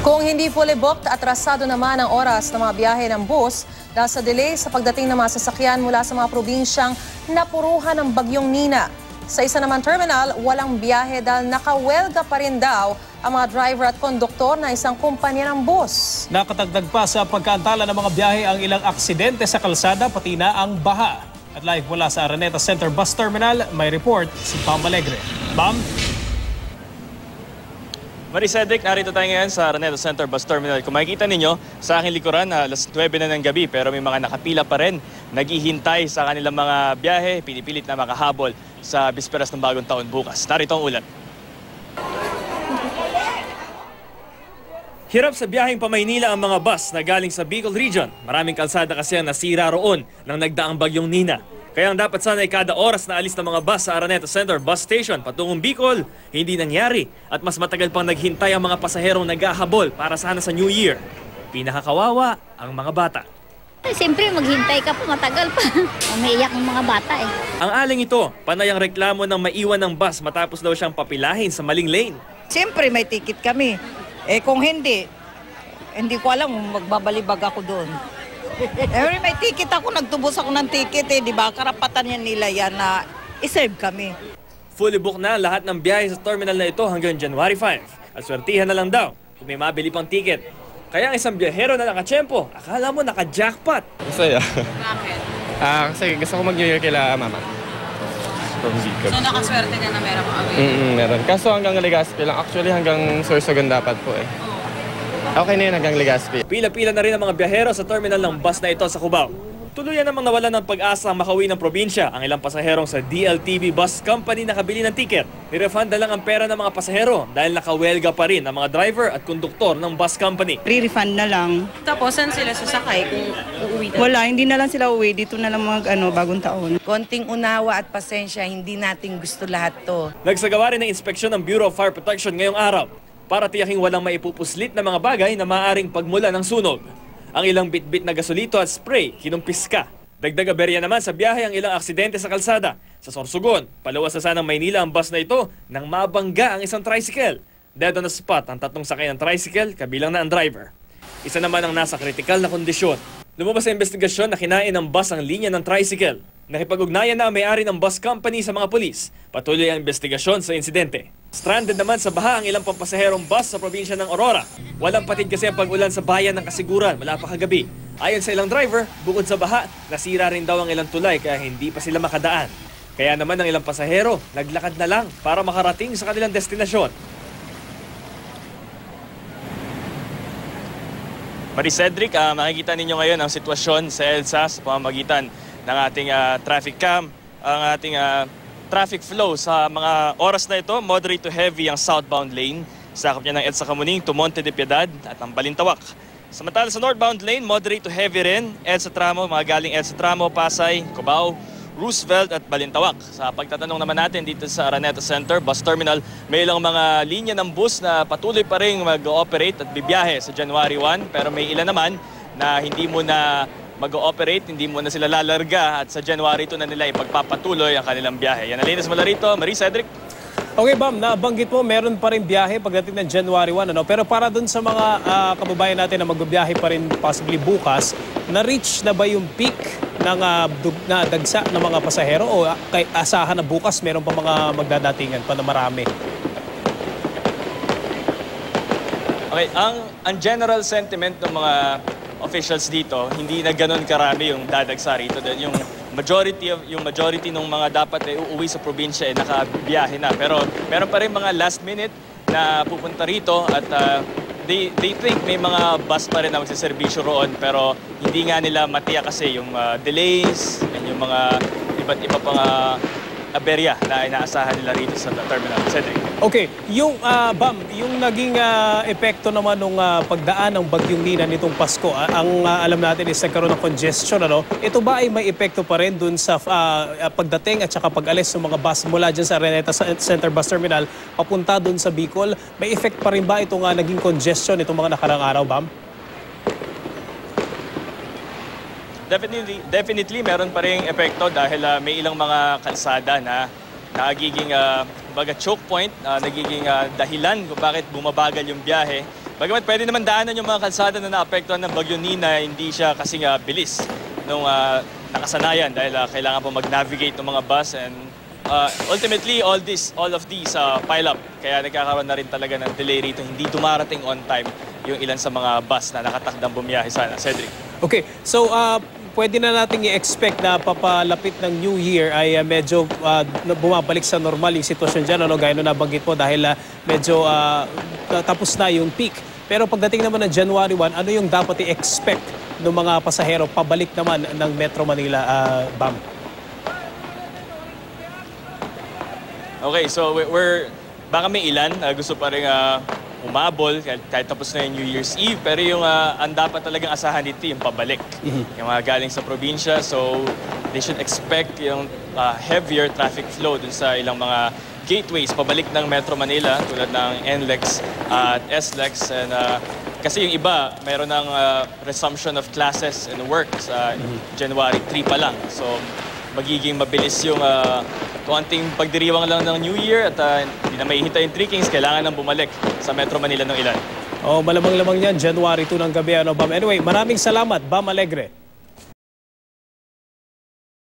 Kung hindi fully booked, atrasado naman ang oras ng mga biyahe ng bus dahil sa delay sa pagdating ng mga sasakyan mula sa mga probinsyang napuruhan ng bagyong Nina. Sa isa naman terminal, walang biyahe dahil nakawelga pa rin daw ang mga driver at konduktor na isang kumpanya ng bus. Nakatagdag pa sa pagkaantala ng mga biyahe ang ilang aksidente sa kalsada pati na ang baha. At live mula sa Araneta Center Bus Terminal, may report si Pam Alegre. Pam? Marie Cedric, narito tayo ngayon sa Araneta Center Bus Terminal. Kung makikita ninyo, sa aking likuran, alas 9 na ng gabi pero may mga nakapila pa rin, naghihintay sa kanilang mga biyahe, pinipilit na makahabol sa bisperas ng bagong taon bukas. Narito ang ulat. Hirap sa biyaheng pa-Maynila ang mga bus na galing sa Bicol Region. Maraming kalsada kasi ang nasira roon ng nagdaang bagyong Nina. Kaya ang dapat sana ay kada oras na alis ng mga bus sa Araneta Center Bus Station patungong Bicol, hindi nangyari at mas matagal pang naghintay ang mga pasaherong naghahabol para sana sa New Year. Pinakakawawa ang mga bata. Siyempre, maghintay ka pa, matagal pa. Umiiyak ang mga bata eh. Ang aling ito, panay ang reklamo ng maiwan ng bus matapos daw siyang papilahin sa maling lane. Siyempre, may ticket kami. Kung hindi ko alam magbabalibag ako doon. May ticket ako, nagtubos ako ng ticket di ba? Karapatan yan nila yan na iserve kami. Fully booked na lahat ng biyahe sa terminal na ito hanggang January 5. At swertihan na lang daw kung may mabili pang ticket. Kaya ang isang biyahero na nakatsyempo, akala mo naka-jackpot. Masaya. Bakit? Kasi gusto ko mag-New Year kila mama. From Bicol. So nakaswerte ka na meron mo away? Meron. Kaso hanggang Legazpi lang. Actually hanggang Sorsogon dapat po eh. Okay na yun hanggang Legazpi. Pila-pila na rin ang mga biyahero sa terminal ng bus na ito sa Cubao. Tuluyan namang nawalan ng pag-asa ang makauwi ng probinsya ang ilang pasaherong sa DLTV Bus Company na kabili ng ticket. Nirefund na lang ang pera ng mga pasahero dahil nakawelga pa rin ang mga driver at konduktor ng bus company. Re-refund na lang. Tapos, saan sila sasakay kung uuwi na? Wala, hindi na lang sila uwi. Dito na lang bagong taon. Konting unawa at pasensya, hindi natin gusto lahat to. Nagsagawa rin ng inspeksyon ng Bureau of Fire Protection ngayong araw para tiyaking walang maipupuslit na mga bagay na maaaring pagmula ng sunog. Ang ilang bitbit na gasolito at spray kinumpis ka. Dagdag aberya naman sa biyahe ang ilang aksidente sa kalsada. Sa Sorsogon, palawas na sanang Maynila ang bus na ito nang mabangga ang isang tricycle. Dead on the spot ang tatlong sakay ng tricycle, kabilang na ang driver. Isa naman ang nasa kritikal na kondisyon. Lumabas sa investigasyon na kinain ng bus ang linya ng tricycle. Nakipag-ugnayan na ang may-ari ng bus company sa mga pulis. Patuloy ang investigasyon sa insidente. Stranded naman sa baha ang ilang pampasaherong bus sa probinsya ng Aurora. Walang patid kasi ang pag-ulan sa bayan ng Kasiguran mula pa kagabi. Ayon sa ilang driver, bukod sa baha, nasira rin daw ang ilang tulay kaya hindi pa sila makadaan. Kaya naman ang ilang pasahero, naglakad na lang para makarating sa kanilang destinasyon. Marie Cedric, makikita ninyo ngayon ang sitwasyon sa EDSA sa pamamagitan ng ating traffic cam, ang ating traffic flow sa mga oras na ito. Moderate to heavy ang southbound lane. Sakop niya ng EDSA Camuning to Monte de Piedad at ang Balintawak. Samantala sa northbound lane, moderate to heavy rin. EDSA Tramo, mga galing EDSA Tramo, Pasay, Cubao, Roosevelt at Balintawak. Sa pagtatanong naman natin dito sa Araneta Center Bus Terminal, may ilang mga linya ng bus na patuloy pa rin mag-ooperate at bibiyahe sa January 1. Pero may ilan naman na hindi mo na mag-ooperate, hindi mo na sila lalarga at sa January 2 na nila ipagpapatuloy ang kanilang biyahe. Yan ang linis mula rito. Marie Cedric. Okay, Bam, nabanggit mo meron pa rin biyahe pagdating ng January 1. Pero para dun sa mga kababayan natin na magbibiyahe pa rin possibly bukas, na-reach na ba yung peak ng dagsa ng mga pasahero o kay asahan na bukas meron pa mga magdadatingan pa na marami? Okay, ang general sentiment ng mga officials dito, hindi na ganoon karami yung dadagsa rito. Yung majority ng mga dapat ay uuwi sa probinsya ay nakabiyahe na. Pero meron pa rin mga last minute na pupunta rito at they think may mga bus pa rin na magsiservisyo roon pero hindi nga nila matiyak kasi yung delays and yung mga iba't iba pang aberya na inaasahan nila rito sa terminal. Cedric. Okay, yung Bam, yung naging epekto naman nung pagdaan ng bagyong Nina nitong Pasko, ang alam natin is nagkaroon ng congestion, ano? Ito ba ay may epekto pa rin dun sa pagdating at saka pag-alis ng mga bus mula dyan sa Araneta Center Bus Terminal papunta dun sa Bicol? May effect pa rin ba itong naging congestion itong mga nakarang araw, Bam? Definitely meron pa ring epekto dahil may ilang mga kalsada na nagiging choke point, nagiging dahilan kung bakit bumabagal yung biyahe. Bagamat pwede naman daanan yung mga kalsada na naapektuhan ng Bagyo Nina, hindi siya kasing bilis nung nakasanayan dahil kailangan po mag-navigate ng mga bus and ultimately all of these pile up. Kaya nagkakaroon na rin talaga ng delay rito, hindi dumarating on time yung ilan sa mga bus na nakatakdang bumiyahe sana. Cedric. Okay, so pwede na nating i-expect na papalapit ng New Year ay medyo bumabalik sa normal yung sitwasyon dyan, ano, gaya na nabanggit po dahil medyo tapos na yung peak. Pero pagdating naman ng January 1, ano yung dapat i-expect ng mga pasahero pabalik naman ng Metro Manila, Bam? Okay, so baka may ilan gusto pa rin umabol kahit tapos na yung New Year's Eve, pero yung ang dapat talagang asahan dito yung pabalik. Yung mga galing sa probinsya, so they should expect yung heavier traffic flow dun sa ilang mga gateways pabalik ng Metro Manila tulad ng NLEX at SLEX. And kasi yung iba, mayroon ng resumption of classes and work sa January 3 pa lang. So magiging mabilis yung konting pagdiriwang lang ng New Year at hindi na mahihintay yung Three Kings, kailangan nang bumalik sa Metro Manila ng ilan. Malamang-lamang yan, January 2 ng gabi, ano, Bam? Anyway, maraming salamat, Bam Alegre.